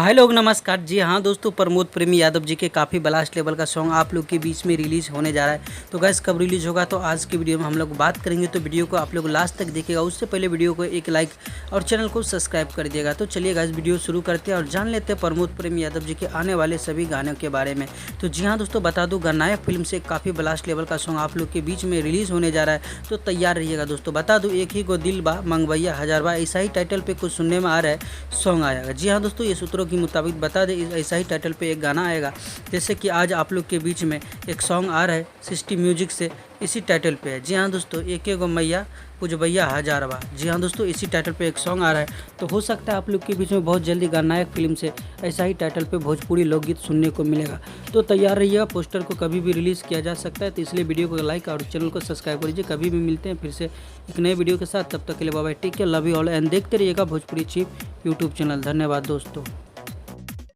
हाय लोग नमस्कार। जी हाँ दोस्तों, प्रमोद प्रेमी यादव जी के काफ़ी ब्लास्ट लेवल का सॉन्ग आप लोग के बीच में रिलीज़ होने जा रहा है। तो गैस कब रिलीज़ होगा तो आज की वीडियो में हम लोग बात करेंगे। तो वीडियो को आप लोग लास्ट तक देखिएगा, उससे पहले वीडियो को एक लाइक और चैनल को सब्सक्राइब कर दिएगा। तो चलिए गैस वीडियो शुरू करते हैं और जान लेते हैं प्रमोद प्रेमी यादव जी के आने वाले सभी गानों के बारे में। तो जी हाँ दोस्तों, बता दूँ गन्नायक फिल्म से काफ़ी ब्लास्ट लेवल का सॉन्ग आप लोग के बीच में रिलीज़ होने जा रहा है, तो तैयार रहिएगा दोस्तों। बता दूँ एक ही गो दिल बा मंगवैया हजारबा, ऐसा ही टाइटल पे कुछ सुनने में आ रहा है सॉन्ग आएगा। जी हाँ दोस्तों, ये सूत्रों के मुताबिक बता दें ऐसा ही टाइटल पे एक गाना आएगा। जैसे कि आज आप लोग के बीच में एक सॉन्ग आ रहा है सिस्टी म्यूजिक से, इसी टाइटल पे है। जी हाँ दोस्तों, एक गो मैया पुजबैया हजारवा। जी हाँ दोस्तों, इसी टाइटल पे एक सॉन्ग आ रहा है। तो हो सकता है आप लोग के बीच में बहुत जल्दी गन्नायक फिल्म से ऐसा ही टाइटल पे भोजपुरी लोकगीत सुनने को मिलेगा। तो तैयार रहिएगा, पोस्टर को कभी भी रिलीज़ किया जा सकता है। तो इसलिए वीडियो को लाइक और चैनल को सब्सक्राइब करिए। कभी भी मिलते हैं फिर से एक नए वीडियो के साथ, तब तक के लिए bye bye, take care, love you all and देखते रहिएगा भोजपुरी चीफ यूट्यूब चैनल। धन्यवाद दोस्तों।